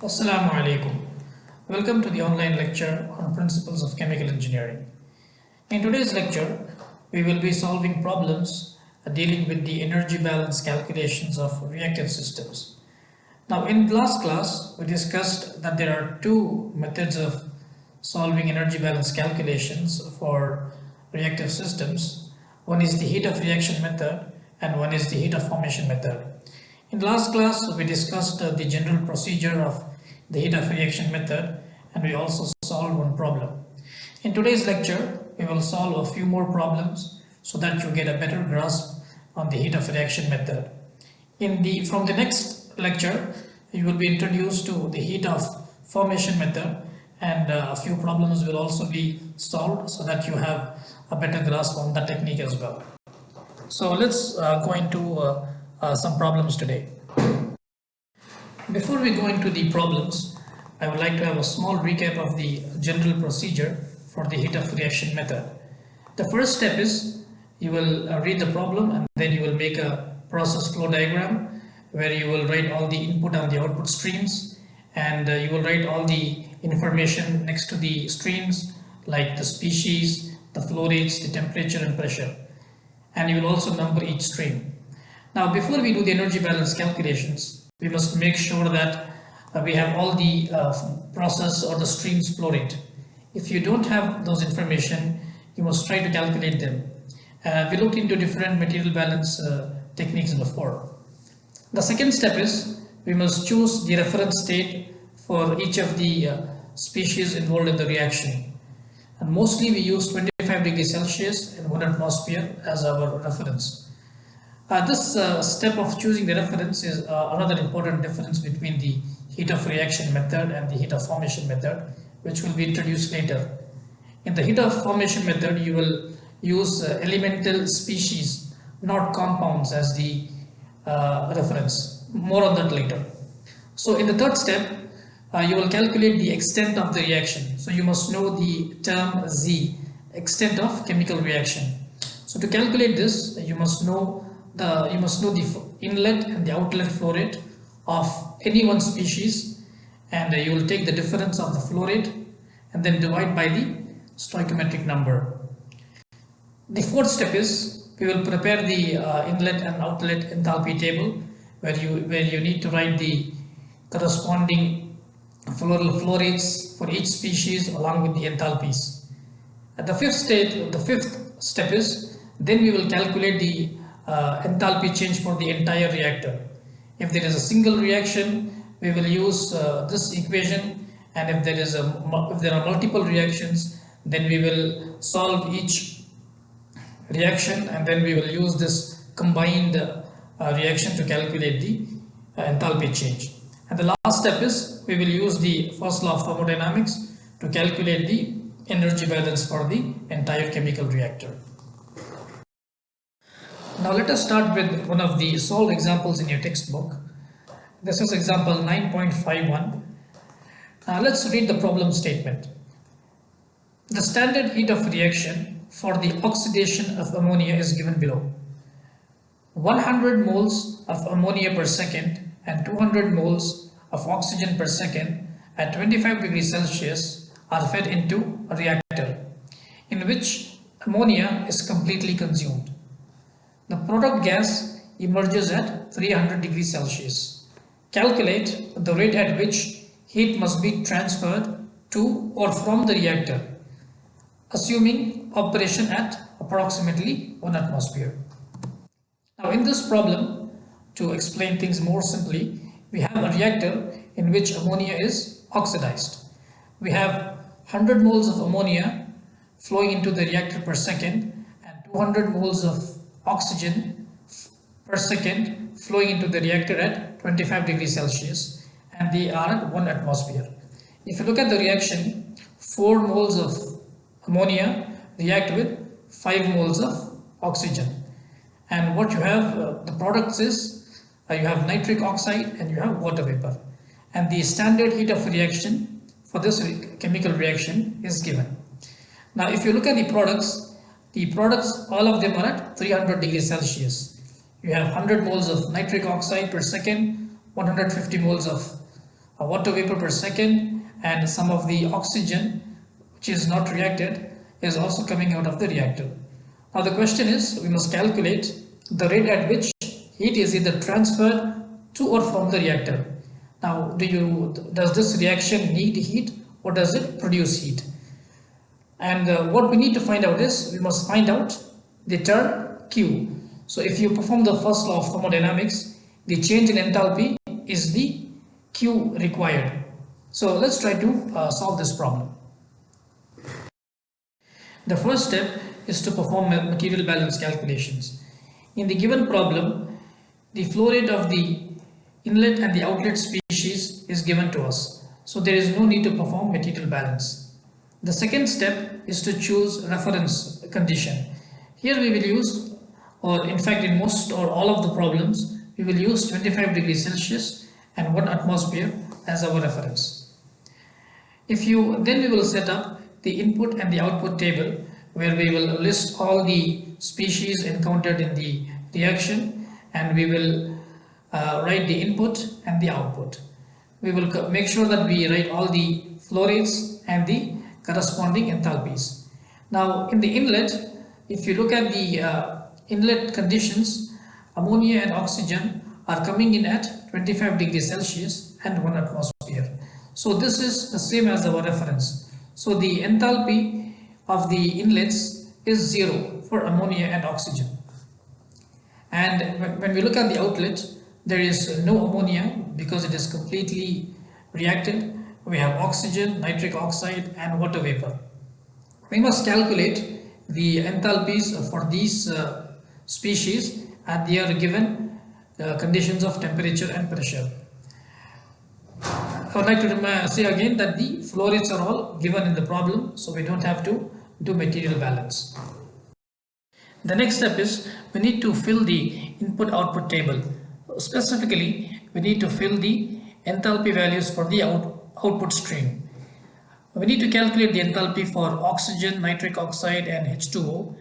Assalamu alaikum. Welcome to the online lecture on principles of chemical engineering. In today's lecture, we will be solving problems dealing with the energy balance calculations of reactive systems. Now, in last class, we discussed that there are two methods of solving energy balance calculations for reactive systems. One is the heat of reaction method and one is the heat of formation method. In last class, we discussed the general procedure of the heat of reaction method and we also solved one problem. In today's lecture, we will solve a few more problems so that you get a better grasp on the heat of reaction method. From the next lecture, you will be introduced to the heat of formation method and a few problems will also be solved so that you have a better grasp on the technique as well. So let's go into some problems today. Before we go into the problems, I would like to have a small recap of the general procedure for the heat of reaction method. The first step is you will read the problem and then you will make a process flow diagram where you will write all the input and the output streams and you will write all the information next to the streams like the species, the flow rates, the temperature and pressure, and you will also number each stream. Now before we do the energy balance calculations, we must make sure that we have all the process or the streams flow rate. If you don't have those information, you must try to calculate them. We looked into different material balance techniques before. The second step is we must choose the reference state for each of the species involved in the reaction. And mostly we use 25 degrees Celsius and 1 atmosphere as our reference. This step of choosing the reference is another important difference between the heat of reaction method and the heat of formation method, which will be introduced later. In the heat of formation method, you will use elemental species, not compounds, as the reference. More on that later. So in the third step, you will calculate the extent of the reaction. So you must know the term Z, extent of chemical reaction. So to calculate this, you must know the inlet and the outlet flow rate of any one species, and you will take the difference of the flow rate and then divide by the stoichiometric number. The fourth step is we will prepare the inlet and outlet enthalpy table where you need to write the corresponding flow rates for each species along with the enthalpies. At the fifth step is then we will calculate the enthalpy change for the entire reactor. If there is a single reaction, we will use this equation, and if there are multiple reactions, then we will solve each reaction and then we will use this combined reaction to calculate the enthalpy change. And the last step is we will use the first law of thermodynamics to calculate the energy balance for the entire chemical reactor. Now let us start with one of the solved examples in your textbook. This is example 9.51. Let's read the problem statement. The standard heat of reaction for the oxidation of ammonia is given below. 100 moles of ammonia per second and 200 moles of oxygen per second at 25 degrees Celsius are fed into a reactor in which ammonia is completely consumed. The product gas emerges at 300 degrees Celsius. Calculate the rate at which heat must be transferred to or from the reactor, assuming operation at approximately 1 atmosphere. Now in this problem, to explain things more simply, we have a reactor in which ammonia is oxidized. We have 100 moles of ammonia flowing into the reactor per second and 200 moles of oxygen per second flowing into the reactor at 25 degrees Celsius, and they are at 1 atmosphere. If you look at the reaction, 4 moles of ammonia react with 5 moles of oxygen, and what you have, the products is you have nitric oxide and you have water vapor, and the standard heat of reaction for this chemical reaction is given. Now if you look at the products, all of them are at 300 degrees Celsius. You have 100 moles of nitric oxide per second, 150 moles of water vapor per second, and some of the oxygen which is not reacted is also coming out of the reactor. Now the question is, we must calculate the rate at which heat is either transferred to or from the reactor. Now does this reaction need heat or does it produce heat? And what we need to find out is, we must find out the term Q. So if you perform the first law of thermodynamics, the change in enthalpy is the Q required. So let's try to solve this problem. The first step is to perform material balance calculations. In the given problem, the flow rate of the inlet and the outlet species is given to us. So there is no need to perform material balance. The second step is to choose reference condition. Here we will use, or in fact in most or all of the problems, we will use 25 degrees Celsius and 1 atmosphere as our reference. Then we will set up the input and the output table, where we will list all the species encountered in the reaction, and we will write the input and the output. We will make sure that we write all the flow rates and the corresponding enthalpies. Now in the inlet, if you look at the inlet conditions, ammonia and oxygen are coming in at 25 degrees Celsius and 1 atmosphere. So this is the same as our reference. So the enthalpy of the inlets is 0 for ammonia and oxygen. And when we look at the outlet, there is no ammonia because it is completely reacted. We have oxygen, nitric oxide and water vapor. We must calculate the enthalpies for these species at their given conditions of temperature and pressure. I would like to say again that the flow rates are all given in the problem, so we don't have to do material balance. The next step is, we need to fill the input-output table. Specifically, we need to fill the enthalpy values for the output stream. We need to calculate the enthalpy for oxygen, nitric oxide and H2O.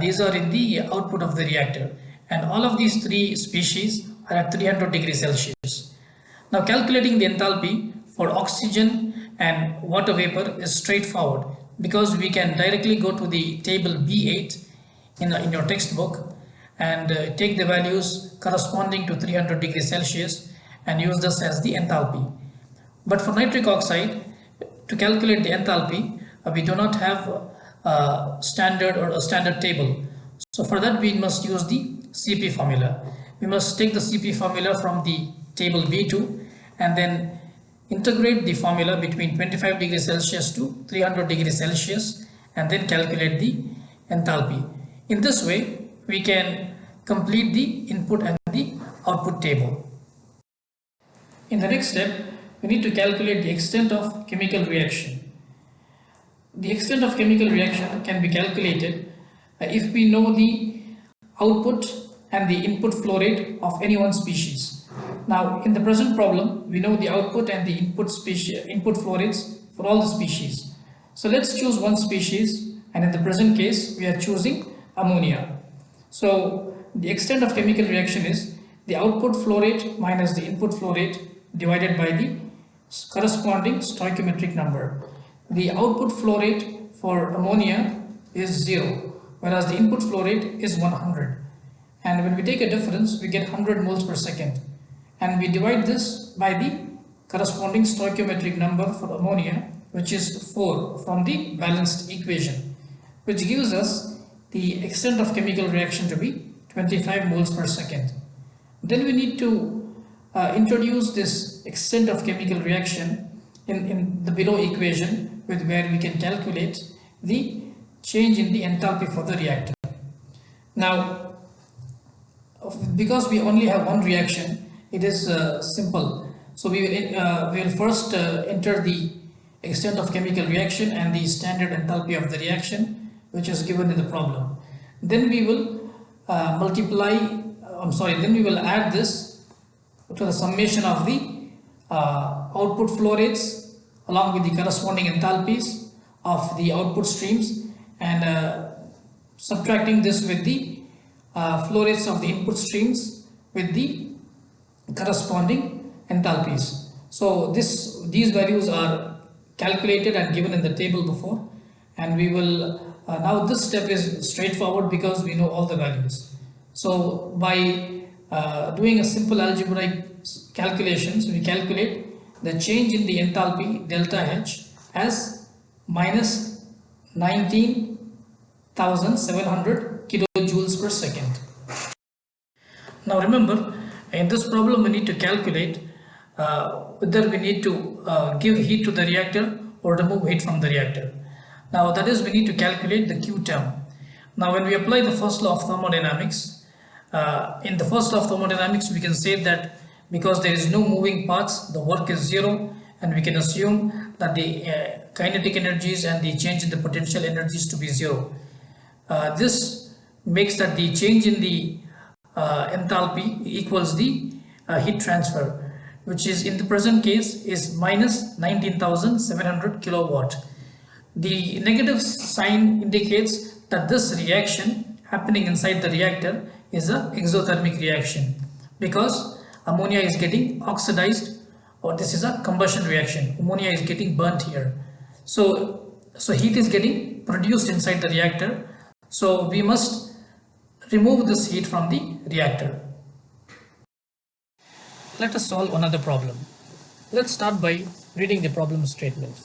These are in the output of the reactor, and all of these three species are at 300 degrees Celsius. Now calculating the enthalpy for oxygen and water vapor is straightforward, because we can directly go to the table B8 in your textbook and take the values corresponding to 300 degrees Celsius and use this as the enthalpy. But for nitric oxide, to calculate the enthalpy, we do not have a standard table. So for that we must use the CP formula. We must take the CP formula from the table B2 and then integrate the formula between 25 degrees Celsius to 300 degrees Celsius and then calculate the enthalpy. In this way, we can complete the input and the output table. In the next step, we need to calculate the extent of chemical reaction. The extent of chemical reaction can be calculated if we know the output and the input flow rate of any one species. Now in the present problem, we know the output and the input flow rates for all the species. So let's choose one species, and in the present case we are choosing ammonia. So the extent of chemical reaction is the output flow rate minus the input flow rate divided by the corresponding stoichiometric number. The output flow rate for ammonia is 0, whereas the input flow rate is 100. And when we take a difference, we get 100 moles per second. And we divide this by the corresponding stoichiometric number for ammonia, which is 4 from the balanced equation, which gives us the extent of chemical reaction to be 25 moles per second. Then we need to introduce this extent of chemical reaction in the below equation, where we can calculate the change in the enthalpy for the reactor. Now, because we only have one reaction, it is simple. So we will first enter the extent of chemical reaction and the standard enthalpy of the reaction, which is given in the problem. Then we will then we will add this to the summation of the output flow rates along with the corresponding enthalpies of the output streams, and subtracting this with the flow rates of the input streams with the corresponding enthalpies. So these values are calculated and given in the table before, and we will now this step is straightforward because we know all the values. So by doing a simple algebraic calculations, we calculate the change in the enthalpy delta H as minus 19,700 kilojoules per second. Now remember, in this problem we need to calculate whether we need to give heat to the reactor or remove heat from the reactor. Now that is, we need to calculate the Q term. Now when we apply the first law of thermodynamics, in the first law of thermodynamics we can say that because there is no moving parts, the work is zero, and we can assume that the kinetic energies and the change in the potential energies to be zero. This makes that the change in the enthalpy equals the heat transfer, which is in the present case is minus 19,700 kilowatt. The negative sign indicates that this reaction happening inside the reactor is a exothermic reaction because ammonia is getting oxidized, or this is a combustion reaction. Ammonia is getting burnt here. So heat is getting produced inside the reactor. So we must remove this heat from the reactor. Let us solve another problem. Let's start by reading the problem statement.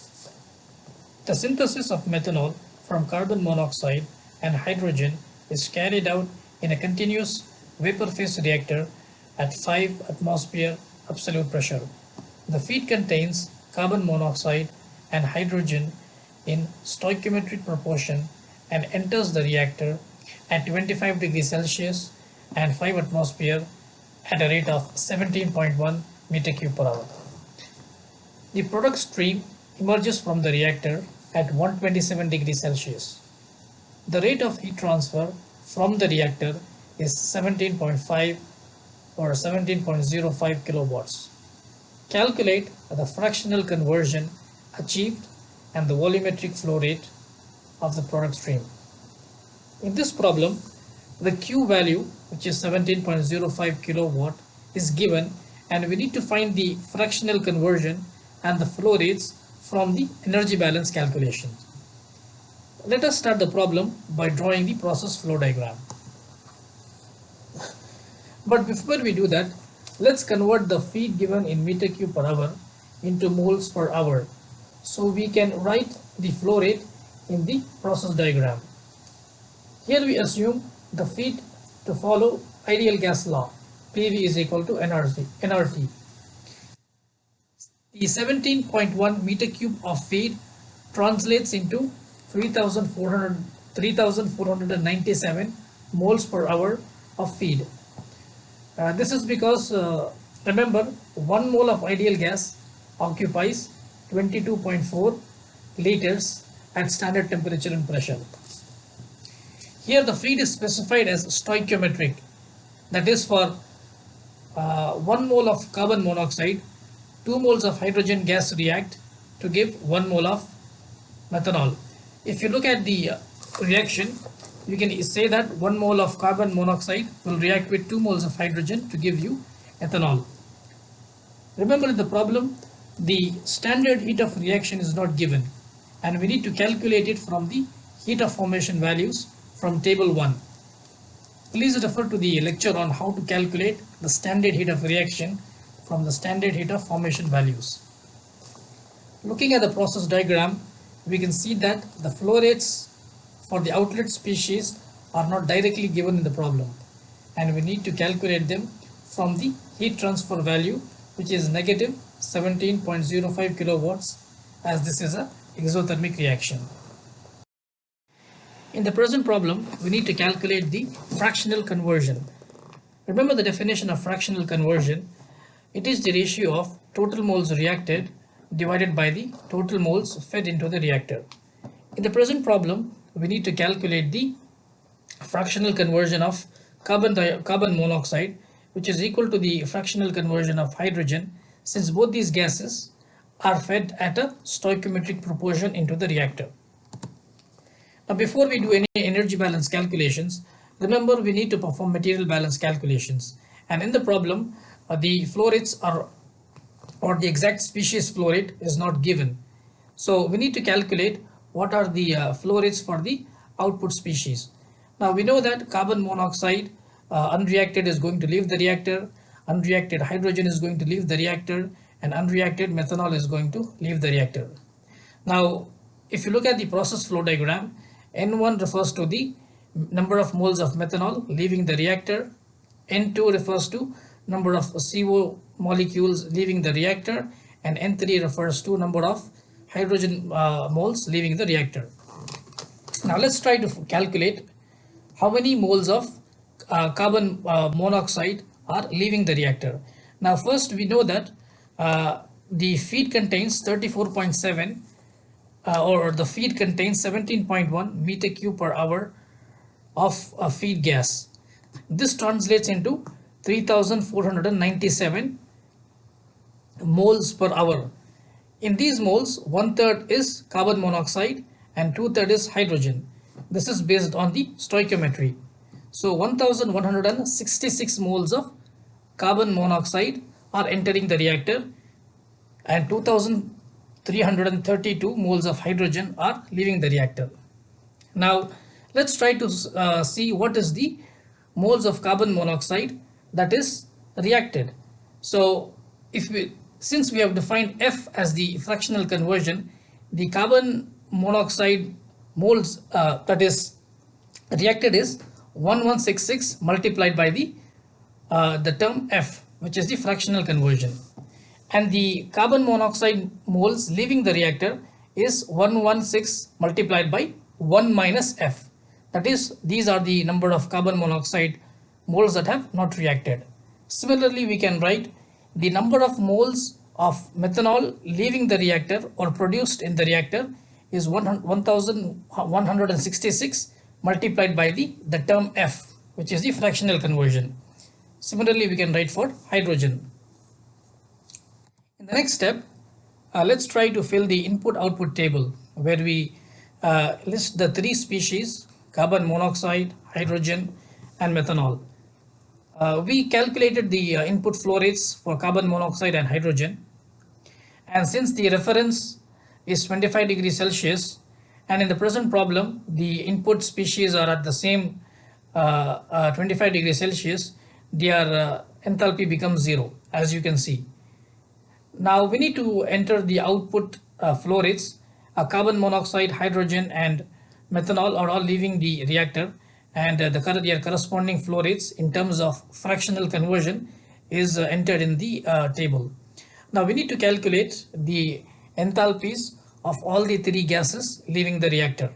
The synthesis of methanol from carbon monoxide and hydrogen is carried out in a continuous vapor phase reactor at 5 atmosphere absolute pressure. The feed contains carbon monoxide and hydrogen in stoichiometric proportion and enters the reactor at 25 degrees Celsius and 5 atmosphere at a rate of 17.1 meter cube per hour. The product stream emerges from the reactor at 127 degrees Celsius. The rate of heat transfer from the reactor is 17.5 or 17.05 kilowatts. Calculate the fractional conversion achieved and the volumetric flow rate of the product stream. In this problem, the Q value, which is 17.05 kilowatt, is given, and we need to find the fractional conversion and the flow rates from the energy balance calculation. Let us start the problem by drawing the process flow diagram. But before we do that, let's convert the feed given in meter cube per hour into moles per hour, so we can write the flow rate in the process diagram. Here we assume the feed to follow ideal gas law. PV is equal to nRT. The 17.1 meter cube of feed translates into 3,497 moles per hour of feed. This is because, remember, 1 mole of ideal gas occupies 22.4 liters at standard temperature and pressure. Here the feed is specified as stoichiometric, that is for 1 mole of carbon monoxide, 2 moles of hydrogen gas react to give 1 mole of methanol. If you look at the reaction, you can say that 1 mole of carbon monoxide will react with 2 moles of hydrogen to give you ethanol. Remember, in the problem, the standard heat of reaction is not given, and we need to calculate it from the heat of formation values from table 1. Please refer to the lecture on how to calculate the standard heat of reaction from the standard heat of formation values. Looking at the process diagram, we can see that the flow rates for the outlet species are not directly given in the problem, and we need to calculate them from the heat transfer value, which is negative 17.05 kilowatts, as this is a exothermic reaction. In the present problem, we need to calculate the fractional conversion. Remember the definition of fractional conversion. It is the ratio of total moles reacted divided by the total moles fed into the reactor. In the present problem, we need to calculate the fractional conversion of carbon monoxide, which is equal to the fractional conversion of hydrogen, since both these gases are fed at a stoichiometric proportion into the reactor. Now, before we do any energy balance calculations, remember we need to perform material balance calculations. And in the problem, the flow rates are or the exact species flow rate is not given. So we need to calculate what are the flow rates for the output species. Now we know that carbon monoxide unreacted is going to leave the reactor, unreacted hydrogen is going to leave the reactor, and unreacted methanol is going to leave the reactor. Now if you look at the process flow diagram, N1 refers to the number of moles of methanol leaving the reactor, N2 refers to number of CO molecules leaving the reactor, and N3 refers to number of hydrogen moles leaving the reactor. Now let's try to calculate how many moles of carbon monoxide are leaving the reactor. Now first we know that the feed contains 34.7 or the feed contains 17.1 meter cube per hour of feed gas. This translates into 3497 moles per hour. In these moles, 1/3 is carbon monoxide and 2/3 is hydrogen. This is based on the stoichiometry. So 1166 moles of carbon monoxide are entering the reactor and 2332 moles of hydrogen are leaving the reactor. Now let's try to see what is the moles of carbon monoxide that is reacted. So since we have defined F as the fractional conversion, the carbon monoxide moles that is reacted is 1166 multiplied by the term F, which is the fractional conversion, and the carbon monoxide moles leaving the reactor is 116 multiplied by 1 minus F. That is, these are the number of carbon monoxide moles that have not reacted. Similarly, we can write the number of moles of methanol leaving the reactor or produced in the reactor is 1166 multiplied by the term F, which is the fractional conversion. Similarly, we can write for hydrogen. In the next step, let's try to fill the input-output table where we list the three species: carbon monoxide, hydrogen, and methanol. We calculated the input flow rates for carbon monoxide and hydrogen, and since the reference is 25 degrees Celsius, and in the present problem the input species are at the same 25 degrees Celsius, their enthalpy becomes 0, as you can see. Now we need to enter the output flow rates. Carbon monoxide, hydrogen, and methanol are all leaving the reactor, and their corresponding flow rates in terms of fractional conversion is entered in the table. Now we need to calculate the enthalpies of all the three gases leaving the reactor.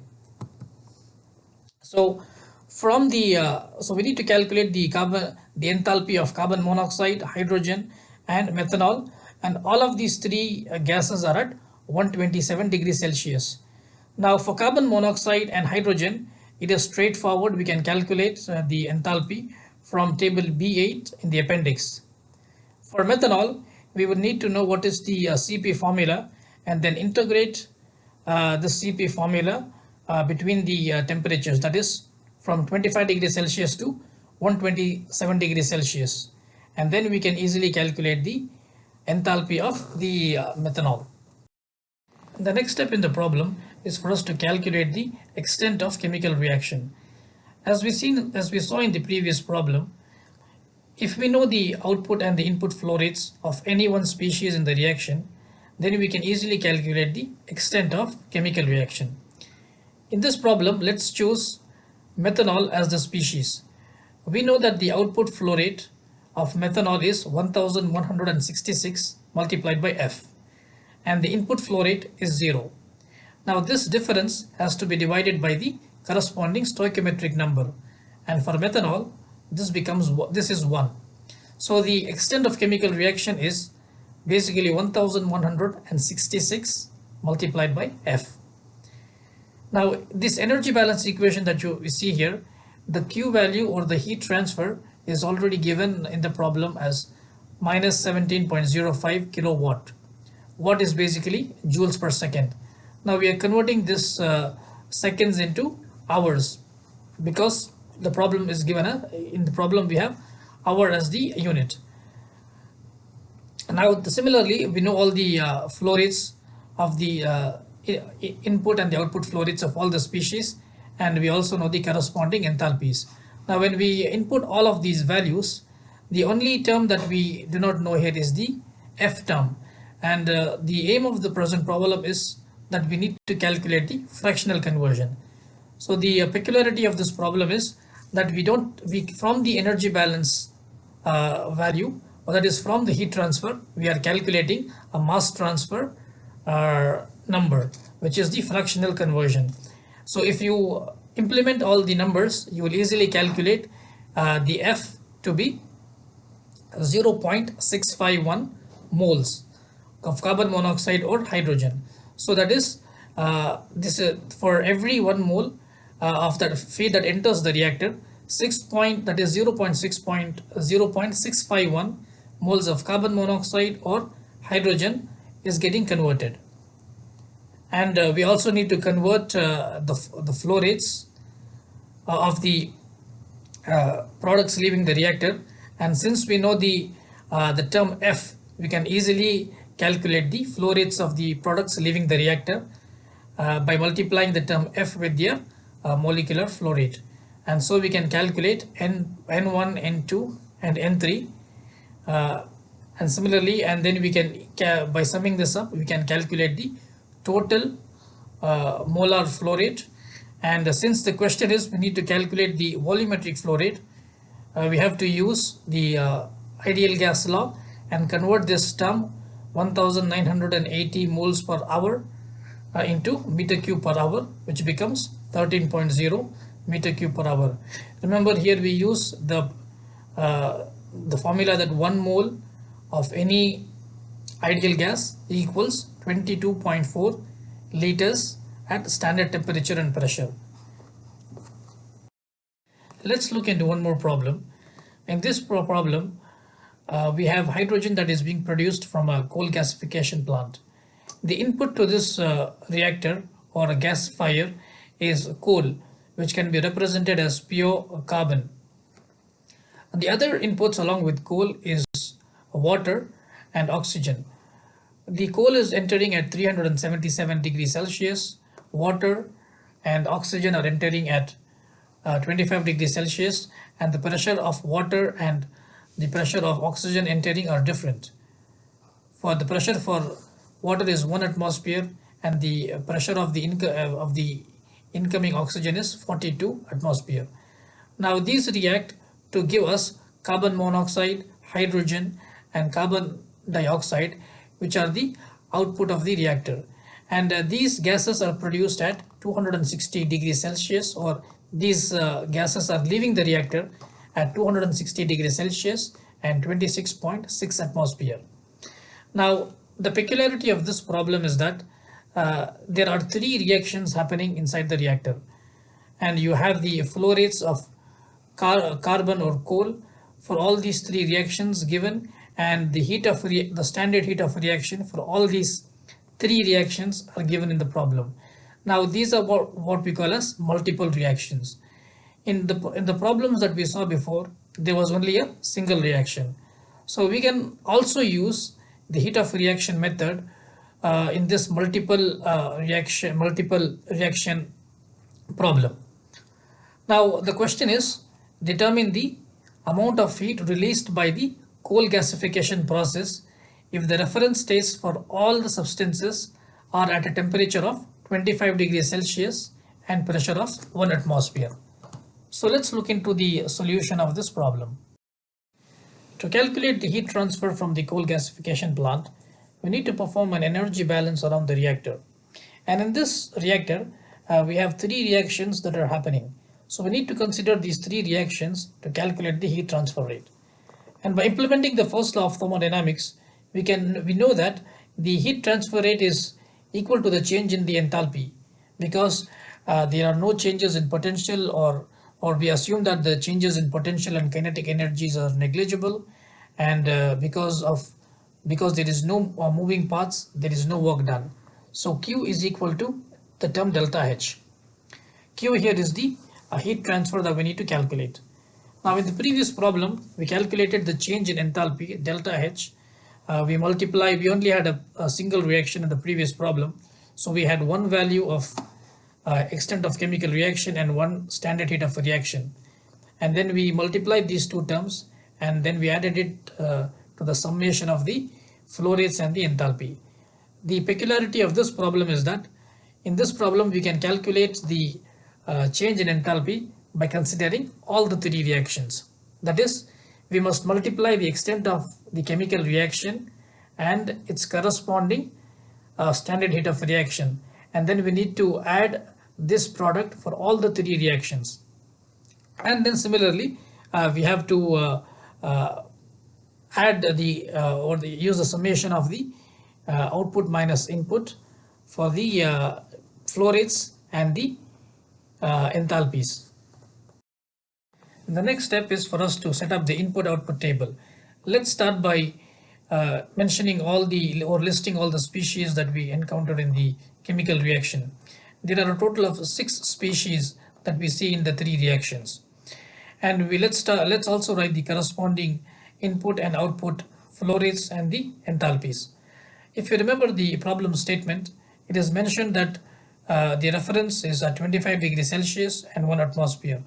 So from the so we need to calculate the enthalpy of carbon monoxide, hydrogen, and methanol, and all of these three gases are at 127 degrees Celsius. Now for carbon monoxide and hydrogen, it is straightforward. We can calculate the enthalpy from table B8 in the appendix. For methanol, we would need to know what is the CP formula and then integrate the CP formula between the temperatures, that is from 25 degrees Celsius to 127 degrees Celsius, and then we can easily calculate the enthalpy of the methanol. The next step in the problem is for us to calculate the extent of chemical reaction. As we saw in the previous problem, if we know the output and the input flow rates of any one species in the reaction, then we can easily calculate the extent of chemical reaction. In this problem, let's choose methanol as the species. We know that the output flow rate of methanol is 1166 multiplied by F, and the input flow rate is 0. Now this difference has to be divided by the corresponding stoichiometric number, and for methanol this is 1. So the extent of chemical reaction is basically 1166 multiplied by F. Now this energy balance equation that you see here, the Q value or the heat transfer is already given in the problem as minus 17.05 kilowatt. Watt is basically joules per second. Now we are converting this seconds into hours because the problem is given in the problem we have hour as the unit. Now, similarly, we know all the flow rates of the input and the output flow rates of all the species, and we also know the corresponding enthalpies. Now, when we input all of these values, the only term that we do not know here is the F term, and the aim of the present problem is that we need to calculate the fractional conversion. So the peculiarity of this problem is that we from the energy balance value, or that is from the heat transfer, we are calculating a mass transfer number, which is the fractional conversion. So if you implement all the numbers, you will easily calculate the F to be 0.651 moles of carbon monoxide or hydrogen. So that is this for every 1 mole of that feed that enters the reactor, 0.651 moles of carbon monoxide or hydrogen is getting converted. And we also need to convert the flow rates of the products leaving the reactor. And since we know the term F, we can easily calculate the flow rates of the products leaving the reactor by multiplying the term F with their molecular flow rate. And so we can calculate N1, N2 and N3. And similarly, and then we can, by summing this up, we can calculate the total molar flow rate. And since the question is we need to calculate the volumetric flow rate, we have to use the ideal gas law and convert this term 1980 moles per hour into meter cube per hour, which becomes 13.0 meter cube per hour. Remember, here we use the formula that 1 mole of any ideal gas equals 22.4 liters at standard temperature and pressure. Let's look into one more problem. In this problem, we have hydrogen that is being produced from a coal gasification plant. The input to this reactor or a gasifier is coal, which can be represented as pure carbon. And the other inputs along with coal is water and oxygen. The coal is entering at 377 degrees Celsius, water and oxygen are entering at 25 degrees Celsius, and the pressure of water and the pressure of oxygen entering are different. For the pressure for water is 1 atmosphere and the pressure of the incoming oxygen is 42 atmosphere. Now these react to give us carbon monoxide, hydrogen and carbon dioxide, which are the output of the reactor. And these gases are produced at 260 degrees Celsius, or these gases are leaving the reactor at 260 degrees Celsius and 26.6 atmosphere. Now, the peculiarity of this problem is that there are 3 reactions happening inside the reactor, and you have the flow rates of carbon or coal for all these 3 reactions given, and the the standard heat of reaction for all these 3 reactions are given in the problem. Now these are what we call as multiple reactions. In the problems that we saw before, there was only a single reaction. So we can also use the heat of reaction method in this multiple reaction problem. Now the question is, determine the amount of heat released by the coal gasification process if the reference states for all the substances are at a temperature of 25 degrees Celsius and pressure of 1 atmosphere. So let's look into the solution of this problem. To calculate the heat transfer from the coal gasification plant, we need to perform an energy balance around the reactor. And in this reactor, we have 3 reactions that are happening. So we need to consider these 3 reactions to calculate the heat transfer rate. And by implementing the first law of thermodynamics, we know that the heat transfer rate is equal to the change in the enthalpy, because there are no changes in potential, or we assume that the changes in potential and kinetic energies are negligible, and because there is no moving parts, there is no work done. So Q is equal to the term delta H. Q here is the heat transfer that we need to calculate. Now in the previous problem, we calculated the change in enthalpy delta H we only had a single reaction in the previous problem. So we had one value of extent of chemical reaction and one standard heat of a reaction. And then we multiplied these two terms and then we added it to the summation of the flow rates and the enthalpy. The peculiarity of this problem is that in this problem we can calculate the change in enthalpy by considering all the three reactions. That is, we must multiply the extent of the chemical reaction and its corresponding standard heat of reaction, and then we need to add this product for all the three reactions. And then similarly we have to add the use the summation of the output minus input for the flow rates and the enthalpies. The next step is for us to set up the input output table. Let's start by mentioning all the or listing all the species that we encountered in the chemical reaction. There are a total of 6 species that we see in the 3 reactions. And let's also write the corresponding input and output flow rates and the enthalpies. If you remember the problem statement, it is mentioned that the reference is at 25 degrees Celsius and 1 atmosphere.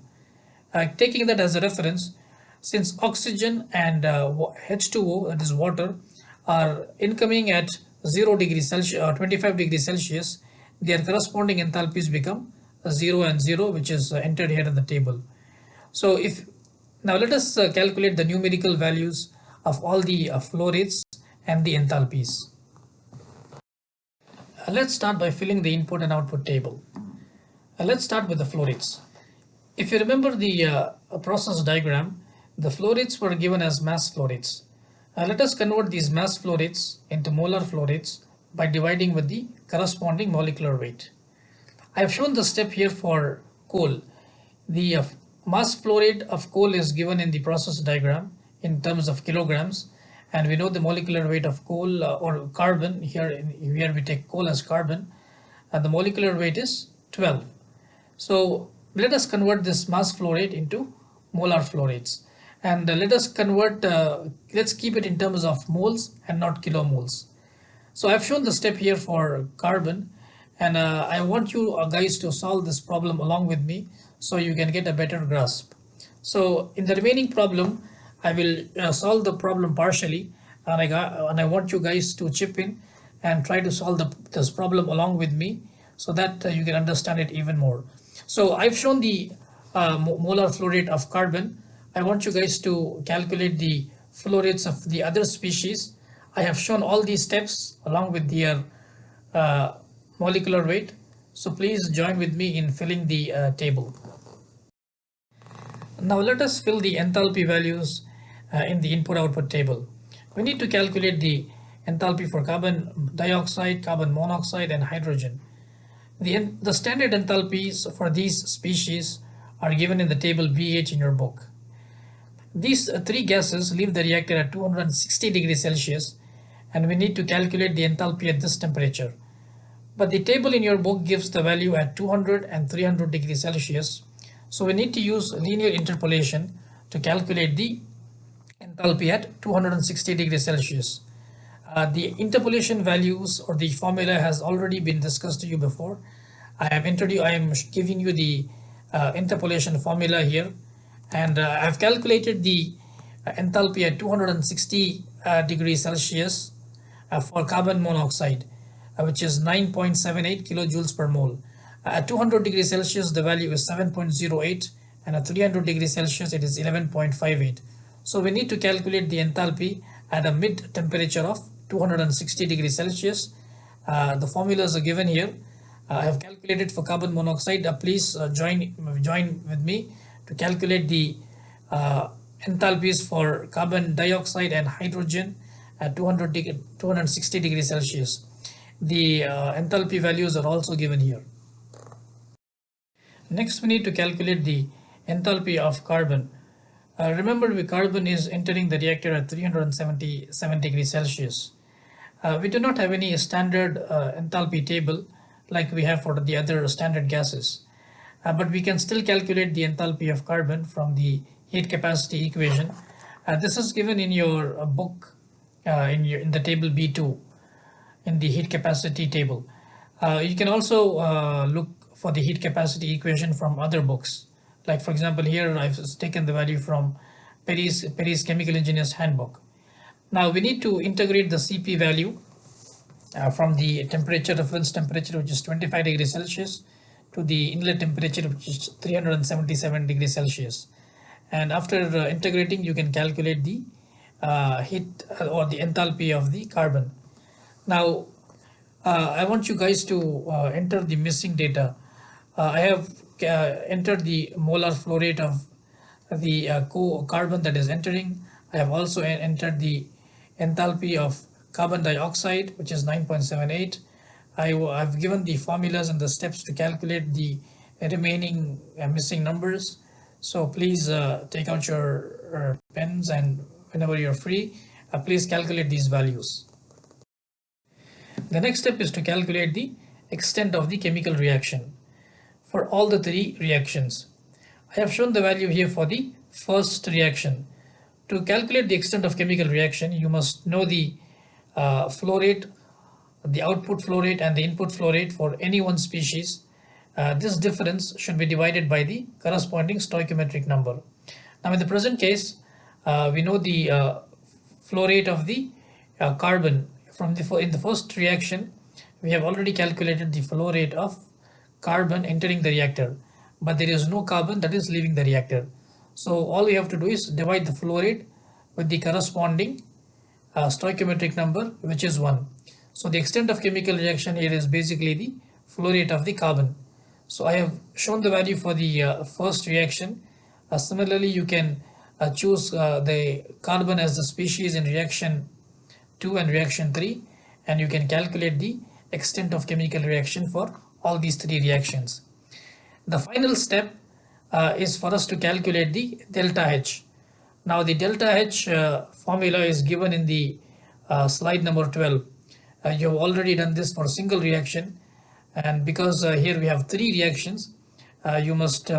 Taking that as a reference, since oxygen and H2O, that is water, are incoming at 0 degrees Celsius or 25 degrees Celsius, their corresponding enthalpies become 0 and 0, which is entered here in the table. So now let us calculate the numerical values of all the flow rates and the enthalpies. Let's start by filling the input and output table. Let's start with the flow rates. If you remember the process diagram, the flow rates were given as mass flow rates. Let us convert these mass flow rates into molar flow rates by dividing with the corresponding molecular weight. I have shown the step here for coal. The mass flow rate of coal is given in the process diagram in terms of kilograms, and we know the molecular weight of coal or carbon here we take coal as carbon, and the molecular weight is 12. So let us convert this mass flow rate into molar flow rates, and let's keep it in terms of moles and not kilomoles. So I've shown the step here for carbon, and I want you guys to solve this problem along with me so you can get a better grasp. So in the remaining problem, I will solve the problem partially, and I want you guys to chip in and try to solve this problem along with me so that you can understand it even more. So I've shown the molar flow rate of carbon. I want you guys to calculate the flow rates of the other species. I have shown all these steps along with their molecular weight. So please join with me in filling the table. Now let us fill the enthalpy values in the input output table. We need to calculate the enthalpy for carbon dioxide, carbon monoxide, and hydrogen. The standard enthalpies for these species are given in the table BH in your book. These 3 gases leave the reactor at 260 degrees Celsius, and we need to calculate the enthalpy at this temperature. But the table in your book gives the value at 200 and 300 degrees Celsius, so we need to use linear interpolation to calculate the enthalpy at 260 degrees Celsius. The interpolation values or the formula has already been discussed to you before. I am giving you the interpolation formula here, and I have calculated the enthalpy at 260 degrees Celsius for carbon monoxide, which is 9.78 kilojoules per mole. At 200 degrees Celsius, the value is 7.08, and at 300 degrees Celsius, it is 11.58. So we need to calculate the enthalpy at a mid temperature of 260 degrees Celsius. The formulas are given here. I have calculated for carbon monoxide. Please join with me to calculate the enthalpies for carbon dioxide and hydrogen at 260 degrees Celsius. The enthalpy values are also given here. Next, we need to calculate the enthalpy of carbon. Remember, carbon is entering the reactor at 377 degrees Celsius. We do not have any standard enthalpy table like we have for the other standard gases, but we can still calculate the enthalpy of carbon from the heat capacity equation. This is given in your book in the table B2 in the heat capacity table. You can also look for the heat capacity equation from other books. Like for example, here I've taken the value from Perry's Chemical Engineer's Handbook. Now we need to integrate the Cp value from the temperature, reference temperature, which is 25 degrees Celsius, to the inlet temperature, which is 377 degrees Celsius. And after integrating, you can calculate the heat or the enthalpy of the carbon. Now, I want you guys to enter the missing data. I have entered the molar flow rate of the carbon that is entering. I have also entered the enthalpy of carbon dioxide, which is 9.78. I've given the formulas and the steps to calculate the remaining missing numbers. So please take out your pens, and whenever you're free, please calculate these values. The next step is to calculate the extent of the chemical reaction for all the three reactions. I have shown the value here for the first reaction. To calculate the extent of chemical reaction, you must know the flow rate, the output flow rate and the input flow rate for any one species. This difference should be divided by the corresponding stoichiometric number. Now in the present case, we know the flow rate of the carbon in the first reaction. We have already calculated the flow rate of carbon entering the reactor, but there is no carbon that is leaving the reactor. So all we have to do is divide the flow rate with the corresponding stoichiometric number, which is 1. So the extent of chemical reaction here is basically the flow rate of the carbon. So I have shown the value for the first reaction. Similarly, you can choose the carbon as the species in reaction 2 and reaction 3, and you can calculate the extent of chemical reaction for all these three reactions. The final step is for us to calculate the delta H. Now the delta H formula is given in the slide number 12. You have already done this for a single reaction, and because here we have three reactions, you must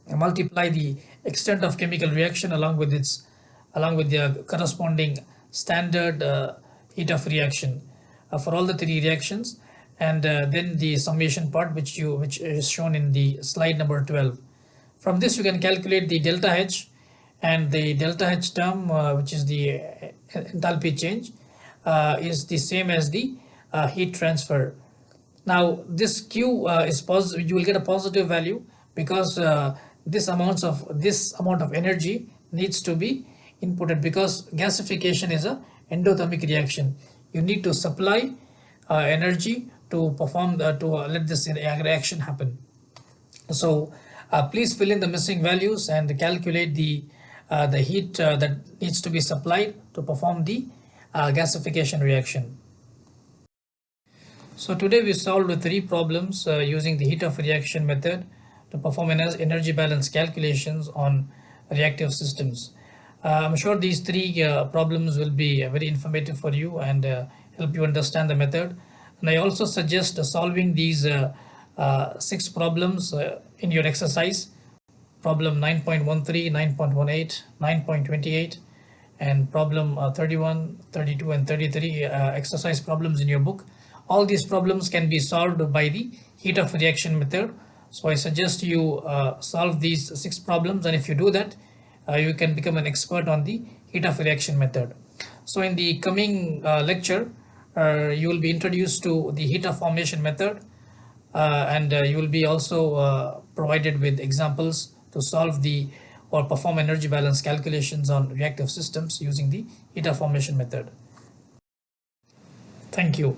multiply the extent of chemical reaction along with the corresponding standard heat of reaction for all the three reactions, and then the summation part which is shown in the slide number 12. From this you can calculate the delta H, and the delta H term, which is the enthalpy change, is the same as the heat transfer. Now this Q is positive. You will get a positive value because this amount of energy needs to be inputted, because gasification is a endothermic reaction. You need to supply energy to perform to let this reaction happen. So please fill in the missing values and calculate the heat that needs to be supplied to perform the gasification reaction. So today we solved three problems using the heat of reaction method to perform energy balance calculations on reactive systems. I'm sure these three problems will be very informative for you and help you understand the method. And I also suggest solving these 6 problems in your exercise. Problem 9.13, 9.18, 9.28, and problem 31, 32, and 33 exercise problems in your book. All these problems can be solved by the heat of reaction method. So I suggest you solve these 6 problems, and if you do that, you can become an expert on the heat of reaction method. So in the coming lecture, you will be introduced to the heat of formation method, and you will be also provided with examples to solve or perform energy balance calculations on reactive systems using the heat of formation method. Thank you.